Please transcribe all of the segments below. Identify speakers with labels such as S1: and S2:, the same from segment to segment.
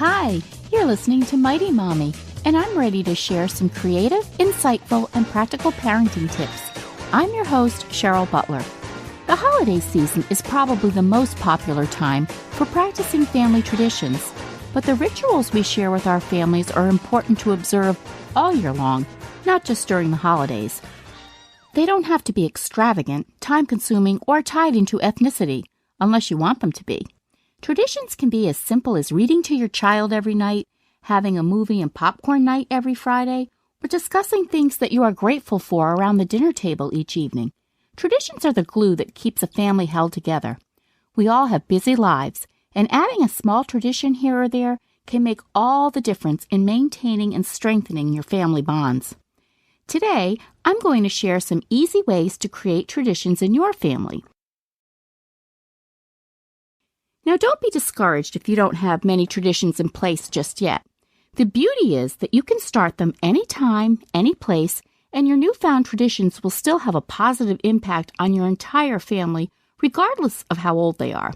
S1: Hi, you're listening to Mighty Mommy, and I'm ready to share some creative, insightful, and practical parenting tips. I'm your host, Cheryl Butler. The holiday season is probably the most popular time for practicing family traditions, but the rituals we share with our families are important to observe all year long, not just during the holidays. They don't have to be extravagant, time-consuming, or tied into ethnicity, unless you want them to be. Traditions can be as simple as reading to your child every night, having a movie and popcorn night every Friday, or discussing things that you are grateful for around the dinner table each evening. Traditions are the glue that keeps a family held together. We all have busy lives, and adding a small tradition here or there can make all the difference in maintaining and strengthening your family bonds. Today, I'm going to share some easy ways to create traditions in your family. Now, don't be discouraged if you don't have many traditions in place just yet. The beauty is that you can start them anytime, any place, and your newfound traditions will still have a positive impact on your entire family, regardless of how old they are.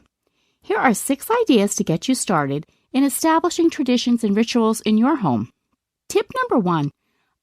S1: Here are 6 ideas to get you started in establishing traditions and rituals in your home. Tip number 1,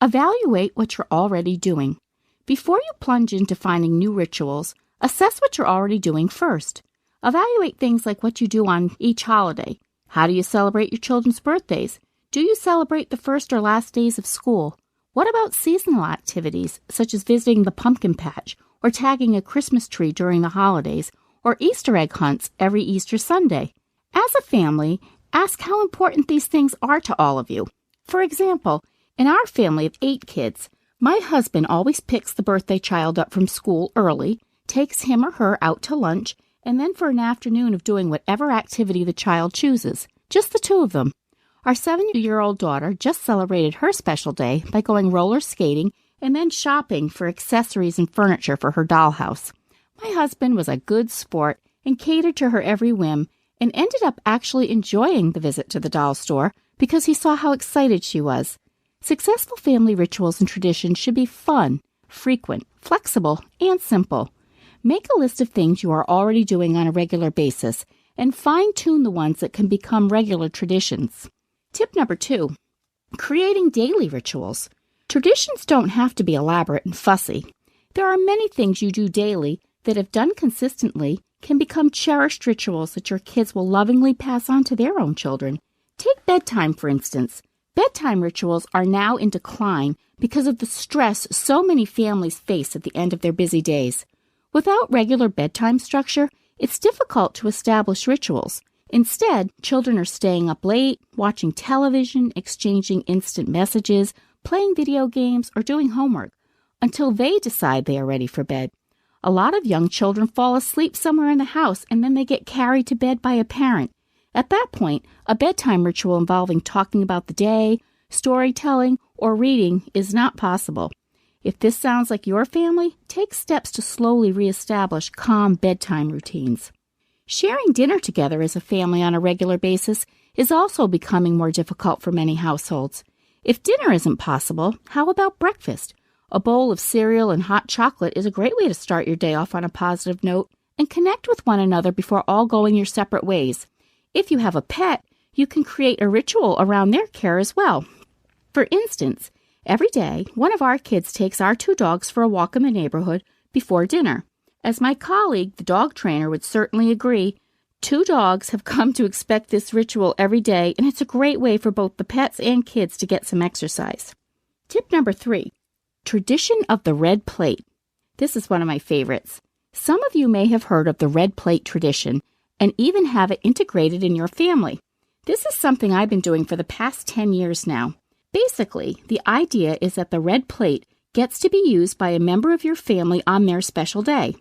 S1: evaluate what you're already doing. Before you plunge into finding new rituals, assess what you're already doing first. Evaluate things like what you do on each holiday. How do you celebrate your children's birthdays? Do you celebrate the first or last days of school? What about seasonal activities, such as visiting the pumpkin patch, or tagging a Christmas tree during the holidays, or Easter egg hunts every Easter Sunday? As a family, ask how important these things are to all of you. For example, in our family of 8 kids, my husband always picks the birthday child up from school early, takes him or her out to lunch, and then for an afternoon of doing whatever activity the child chooses, just the 2 of them. Our 7-year-old daughter just celebrated her special day by going roller skating and then shopping for accessories and furniture for her dollhouse. My husband was a good sport and catered to her every whim and ended up actually enjoying the visit to the doll store because he saw how excited she was. Successful family rituals and traditions should be fun, frequent, flexible, and simple. Make a list of things you are already doing on a regular basis and fine-tune the ones that can become regular traditions. Tip number 2, creating daily rituals. Traditions don't have to be elaborate and fussy. There are many things you do daily that, if done consistently, can become cherished rituals that your kids will lovingly pass on to their own children. Take bedtime, for instance. Bedtime rituals are now in decline because of the stress so many families face at the end of their busy days. Without regular bedtime structure, it's difficult to establish rituals. Instead, children are staying up late, watching television, exchanging instant messages, playing video games, or doing homework until they decide they are ready for bed. A lot of young children fall asleep somewhere in the house and then they get carried to bed by a parent. At that point, a bedtime ritual involving talking about the day, storytelling, or reading is not possible. If this sounds like your family, take steps to slowly reestablish calm bedtime routines. Sharing dinner together as a family on a regular basis is also becoming more difficult for many households. If dinner isn't possible, how about breakfast? A bowl of cereal and hot chocolate is a great way to start your day off on a positive note and connect with one another before all going your separate ways. If you have a pet, you can create a ritual around their care as well. For instance, every day, one of our kids takes our 2 dogs for a walk in the neighborhood before dinner. As my colleague, the dog trainer, would certainly agree, 2 dogs have come to expect this ritual every day, and it's a great way for both the pets and kids to get some exercise. Tip number 3, tradition of the red plate. This is one of my favorites. Some of you may have heard of the red plate tradition and even have it integrated in your family. This is something I've been doing for the past 10 years now. Basically, the idea is that the red plate gets to be used by a member of your family on their special day.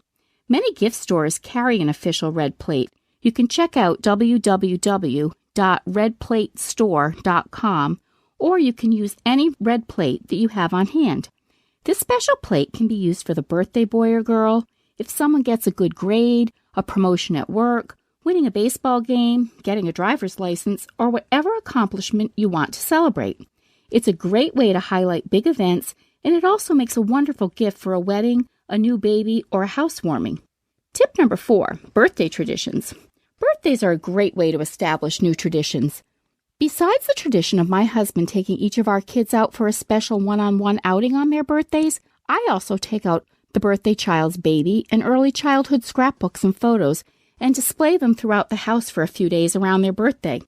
S1: Many gift stores carry an official red plate. You can check out www.redplatestore.com, or you can use any red plate that you have on hand. This special plate can be used for the birthday boy or girl, if someone gets a good grade, a promotion at work, winning a baseball game, getting a driver's license, or whatever accomplishment you want to celebrate. It's a great way to highlight big events, and it also makes a wonderful gift for a wedding, a new baby, or a housewarming. Tip number 4, birthday traditions. Birthdays are a great way to establish new traditions. Besides the tradition of my husband taking each of our kids out for a special one-on-one outing on their birthdays, I also take out the birthday child's baby and early childhood scrapbooks and photos and display them throughout the house for a few days around their birthday.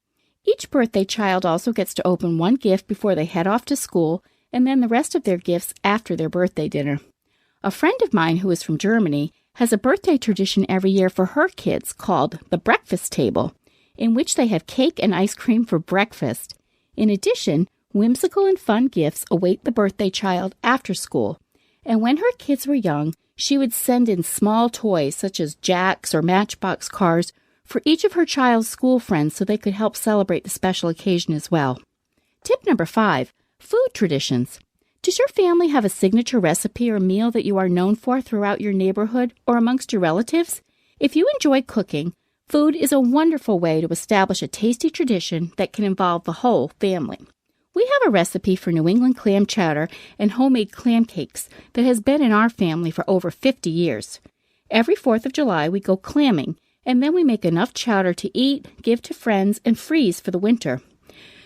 S1: Each birthday child also gets to open one gift before they head off to school and then the rest of their gifts after their birthday dinner. A friend of mine who is from Germany has a birthday tradition every year for her kids called the breakfast table, in which they have cake and ice cream for breakfast. In addition, whimsical and fun gifts await the birthday child after school. And when her kids were young, she would send in small toys such as jacks or matchbox cars for each of her child's school friends so they could help celebrate the special occasion as well. Tip number 5, food traditions. Does your family have a signature recipe or meal that you are known for throughout your neighborhood or amongst your relatives? If you enjoy cooking, food is a wonderful way to establish a tasty tradition that can involve the whole family. We have a recipe for New England clam chowder and homemade clam cakes that has been in our family for over 50 years. Every 4th of July, we go clamming, and then we make enough chowder to eat, give to friends, and freeze for the winter.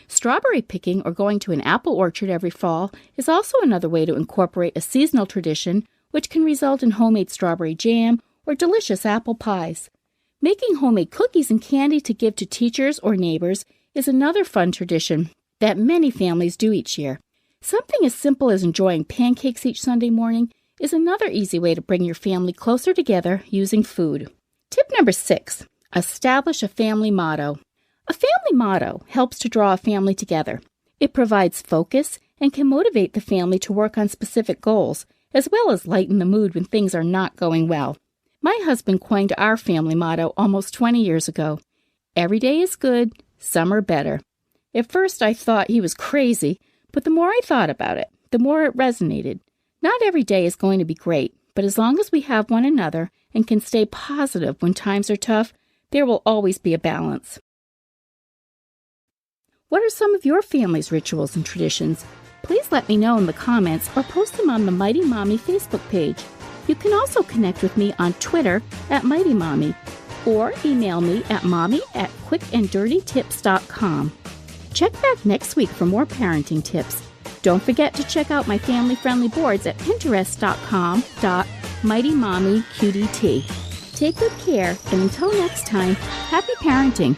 S1: Strawberry picking or going to an apple orchard every fall is also another way to incorporate a seasonal tradition, which can result in homemade strawberry jam or delicious apple pies. Making homemade cookies and candy to give to teachers or neighbors is another fun tradition that many families do each year. Something as simple as enjoying pancakes each Sunday morning is another easy way to bring your family closer together using food. Tip number 6, establish a family motto. A family motto helps to draw a family together. It provides focus and can motivate the family to work on specific goals, as well as lighten the mood when things are not going well. My husband coined our family motto almost 20 years ago. Every day is good, some are better. At first I thought he was crazy, but the more I thought about it, the more it resonated. Not every day is going to be great, but as long as we have one another and can stay positive when times are tough, there will always be a balance. What are some of your family's rituals and traditions? Please let me know in the comments or post them on the Mighty Mommy Facebook page. You can also connect with me on Twitter at Mighty Mommy or email me at mommy@quickanddirtytips.com. Check back next week for more parenting tips. Don't forget to check out my family-friendly boards at pinterest.com/mightymommyqdt. Take good care, and until next time, happy parenting.